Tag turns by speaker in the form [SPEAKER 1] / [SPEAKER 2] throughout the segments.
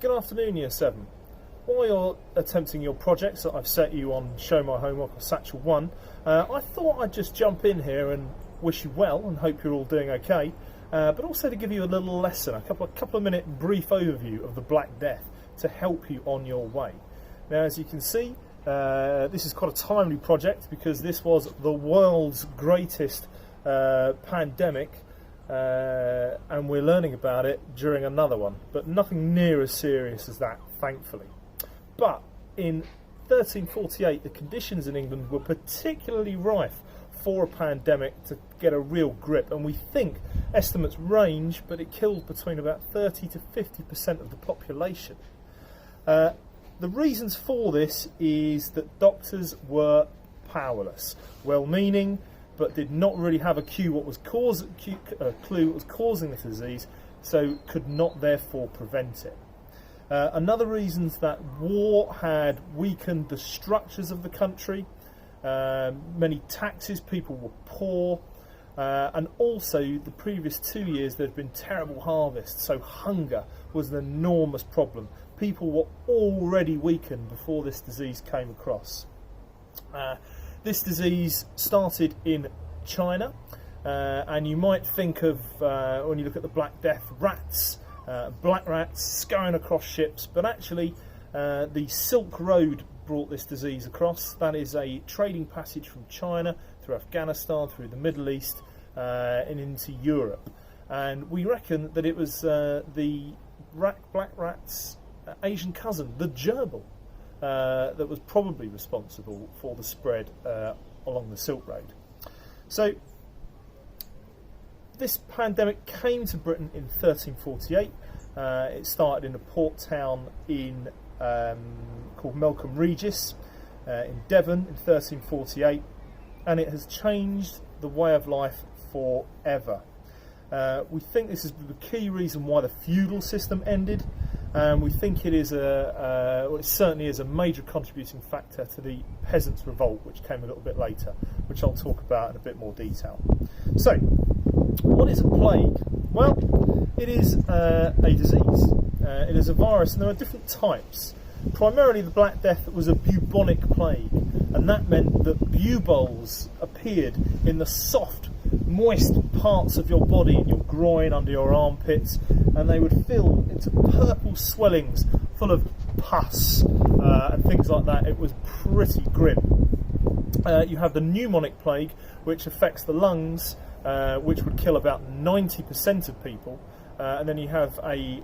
[SPEAKER 1] Good afternoon, Year 7. While you're attempting your projects that I've set you on Show My Homework or Satchel 1, I thought I'd just jump in here and wish you well and hope you're all doing okay, but also to give you a little lesson, a couple of minute brief overview of the Black Death to help you on your way. Now, as you can see, this is quite a timely project because this was the world's greatest pandemic, and we're learning about it during another one, but nothing near as serious as that, thankfully. But in 1348, the conditions in England were particularly rife for a pandemic to get a real grip, and we think estimates range, but it killed between about 30 to 50% of the population. The reasons for this is that doctors were powerless, well-meaning, but did not really have a clue what was causing the disease, so could not therefore prevent it. Another reason is that war had weakened the structures of the country. Many taxes, people were poor, and also the previous 2 years there had been terrible harvests, so hunger was an enormous problem. People were already weakened before this disease came across. This disease started in China, and you might think of, when you look at the Black Death, rats, black rats scurrying across ships, but actually the Silk Road brought this disease across. That is a trading passage from China through Afghanistan, through the Middle East, and into Europe. And we reckon that it was the black rat's Asian cousin, the gerbil, that was probably responsible for the spread along the Silk Road. So this pandemic came to Britain in 1348. It started in a port town called Melcombe Regis in Devon in 1348, and it has changed the way of life forever. We think this is the key reason why the feudal system ended. We think it is it certainly is a major contributing factor to the Peasants' Revolt, which came a little bit later, which I'll talk about in a bit more detail. So, what is a plague? Well, it is a disease. It is a virus, and there are different types. Primarily, the Black Death was a bubonic plague, and that meant that buboles appeared in the soft, moist parts of your body, in your groin, under your armpits, and they would fill into purple swellings full of pus and things like that. It was pretty grim. You have the pneumonic plague, which affects the lungs, which would kill about 90% of people, and then you have a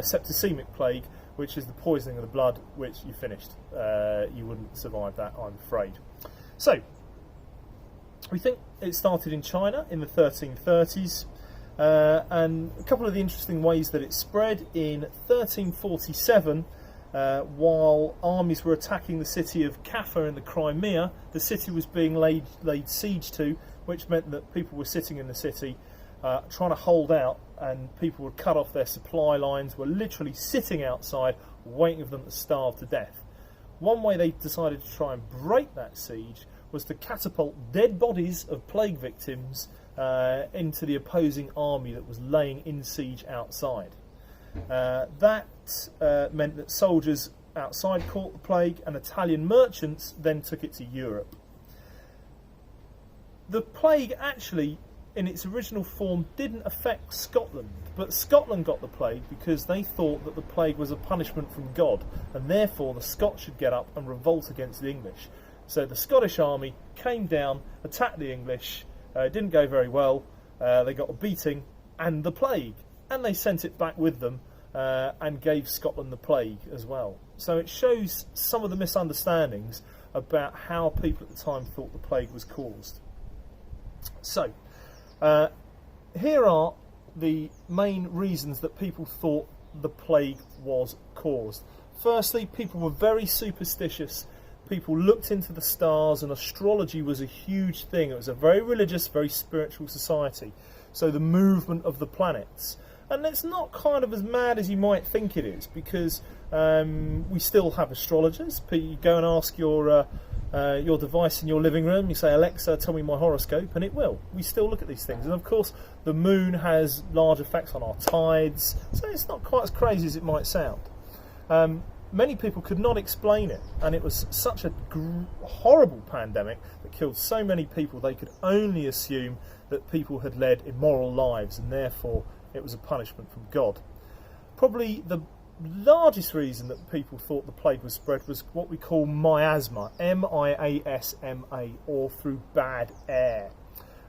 [SPEAKER 1] septicemic plague, which is the poisoning of the blood, which you finished. You wouldn't survive that, I'm afraid. So, we think it started in China in the 1330s, and a couple of the interesting ways that it spread. In 1347, while armies were attacking the city of Kaffa in the Crimea, the city was being laid siege to, which meant that people were sitting in the city trying to hold out, and people would cut off their supply lines, were literally sitting outside waiting for them to starve to death. One way they decided to try and break that siege was to catapult dead bodies of plague victims into the opposing army that was laying in siege outside. That meant that soldiers outside caught the plague, and Italian merchants then took it to Europe. The plague actually, in its original form, didn't affect Scotland, but Scotland got the plague because they thought that the plague was a punishment from God, and therefore the Scots should get up and revolt against the English. So the Scottish army came down, attacked the English. It didn't go very well. They got a beating and the plague, and they sent it back with them and gave Scotland the plague as well. So it shows some of the misunderstandings about how people at the time thought the plague was caused. So here are the main reasons that people thought the plague was caused. Firstly, people were very superstitious. People looked into the stars, and astrology was a huge thing. It was a very religious, very spiritual society. So the movement of the planets. And it's not kind of as mad as you might think it is, because we still have astrologers. You go and ask your your device in your living room, you say, Alexa, tell me my horoscope, and it will. We still look at these things. And of course, the moon has large effects on our tides, so it's not quite as crazy as it might sound. Many people could not explain it, and it was such a horrible pandemic that killed so many people, they could only assume that people had led immoral lives, and therefore it was a punishment from God. Probably the largest reason that people thought the plague was spread was what we call miasma, M-I-A-S-M-A, or through bad air.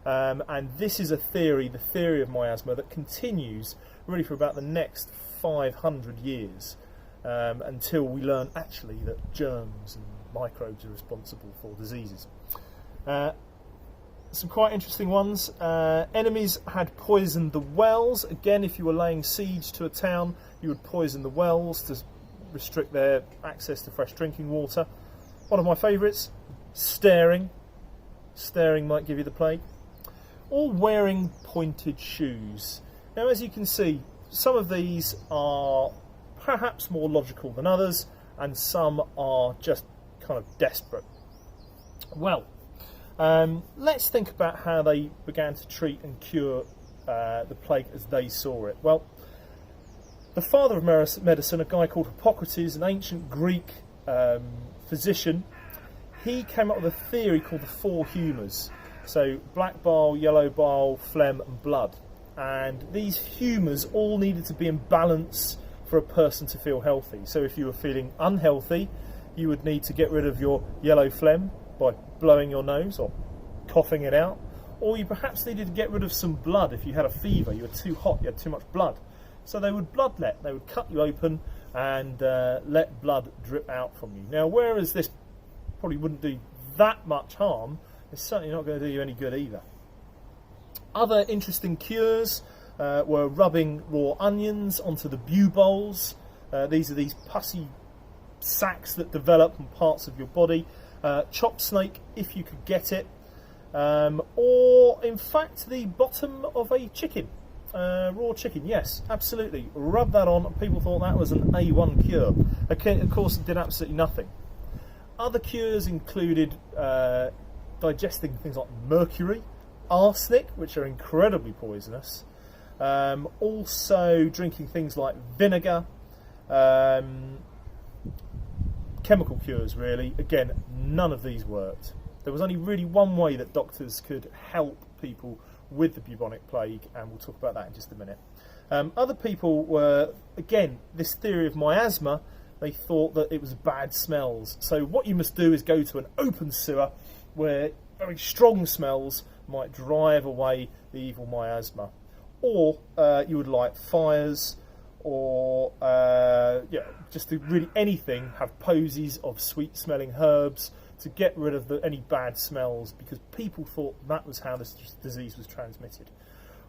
[SPEAKER 1] And this is a theory, the theory of miasma, that continues really for about the next 500 years, until we learn actually that germs and microbes are responsible for diseases. Some quite interesting ones. Enemies had poisoned the wells. Again, if you were laying siege to a town, you would poison the wells to restrict their access to fresh drinking water. One of my favourites, staring. Staring might give you the plague. Or wearing pointed shoes. Now, as you can see, some of these are perhaps more logical than others, and some are just kind of desperate. Well, let's think about how they began to treat and cure the plague as they saw it. Well, the father of medicine, a guy called Hippocrates, an ancient Greek physician, he came up with a theory called the four humours. So black bile, yellow bile, phlegm and blood. And these humours all needed to be in balance for a person to feel healthy. So if you were feeling unhealthy, you would need to get rid of your yellow phlegm by blowing your nose or coughing it out. Or you perhaps needed to get rid of some blood if you had a fever, you were too hot, you had too much blood. So they would bloodlet, they would cut you open and let blood drip out from you. Now, whereas this probably wouldn't do that much harm, it's certainly not going to do you any good either. Other interesting cures were rubbing raw onions onto the buboles. These are these pussy sacs that develop on parts of your body. Chop snake, if you could get it. Or, in fact, the bottom of a chicken. Raw chicken, yes, absolutely. Rub that on. People thought that was an A1 cure. Okay, of course, it did absolutely nothing. Other cures included digesting things like mercury, arsenic, which are incredibly poisonous. Also drinking things like vinegar. Chemical cures, really. Again, none of these worked. There was only really one way that doctors could help people with the bubonic plague, and we'll talk about that in just a minute. Other people were, again, this theory of miasma. They thought that it was bad smells. So what you must do is go to an open sewer where very strong smells might drive away the evil miasma. Or you would light fires, or just do really anything, have posies of sweet smelling herbs to get rid of any bad smells, because people thought that was how this disease was transmitted.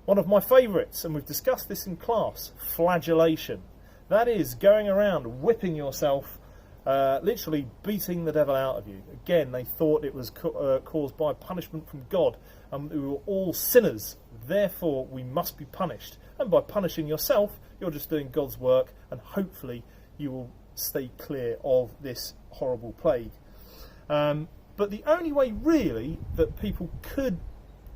[SPEAKER 1] One of my favourites, and we've discussed this in class, flagellation. That is going around whipping yourself, literally beating the devil out of you. Again, they thought it was caused by punishment from God, and we were all sinners, therefore we must be punished. And by punishing yourself, you're just doing God's work, and hopefully you will stay clear of this horrible plague. But the only way really that people could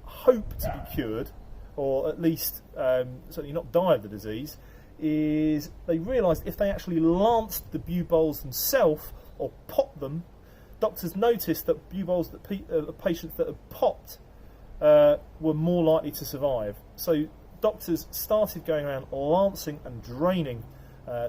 [SPEAKER 1] hope to be cured, or at least certainly not die of the disease, is they realised if they actually lanced the buboles themselves or popped them, doctors noticed that buboles that patients that had popped were more likely to survive. So doctors started going around lancing and draining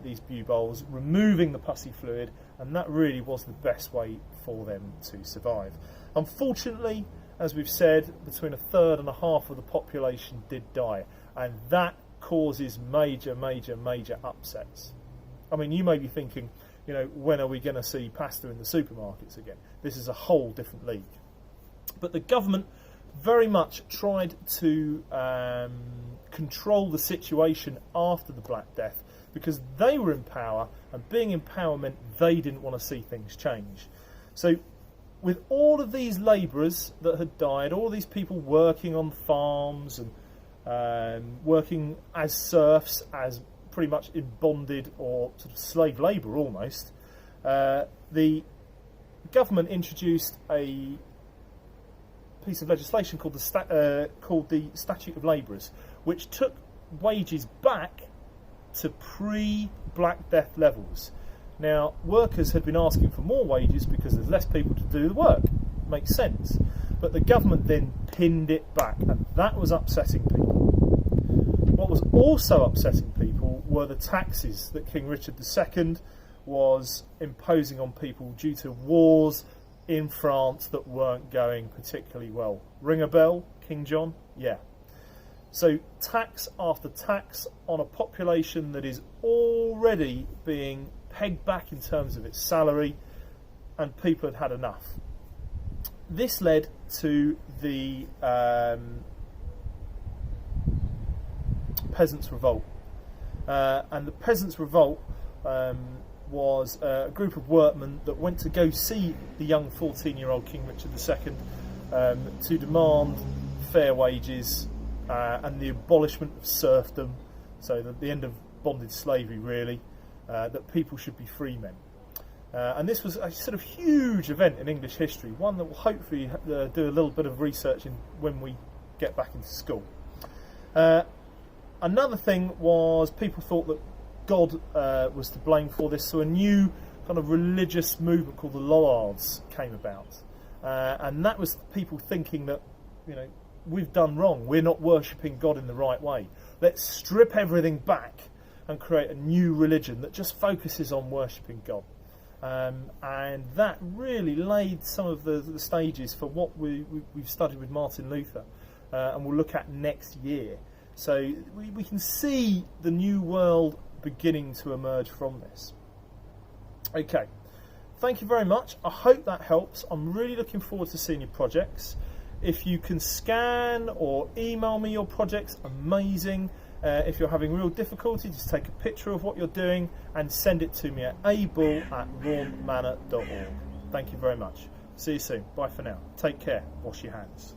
[SPEAKER 1] these buboles, removing the pussy fluid, and that really was the best way for them to survive. Unfortunately, as we've said, between a third and a half of the population did die, and that causes major upsets. I mean, you may be thinking, when are we going to see pasta in the supermarkets again? This is a whole different league. But the government very much tried to control the situation after the Black Death, because they were in power, and being in power meant they didn't want to see things change. So with all of these labourers that had died, all these people working on farms and working as serfs, as pretty much in bonded or sort of slave labour almost, the government introduced a piece of legislation called the Statute of Labourers, which took wages back to pre-Black Death levels. Now, workers had been asking for more wages because there's less people to do the work. Makes sense. But the government then pinned it back, and that was upsetting people. What was also upsetting people were the taxes that King Richard II was imposing on people due to wars in France that weren't going particularly well. Ring a bell, King John? Yeah. So tax after tax on a population that is already being pegged back in terms of its salary, and people had had enough. This led to the Peasants' Revolt. And the Peasants' Revolt was a group of workmen that went to go see the young 14-year-old King Richard II to demand fair wages and the abolishment of serfdom, so the end of bonded slavery, really, that people should be free men. And this was a sort of huge event in English history, one that we'll hopefully do a little bit of research in when we get back into school. Another thing was people thought that God was to blame for this, so a new kind of religious movement called the Lollards came about. And that was people thinking that, you know, we've done wrong, we're not worshipping God in the right way. Let's strip everything back and create a new religion that just focuses on worshipping God. And that really laid some of the stages for what we've studied with Martin Luther, and we'll look at next year. So we can see the new world beginning to emerge from this. Okay, thank you very much. I hope that helps. I'm really looking forward to seeing your projects. If you can scan or email me your projects, amazing. If you're having real difficulty, just take a picture of what you're doing and send it to me at abull@rawnmanor.org. Thank you very much. See you soon. Bye for now. Take care. Wash your hands.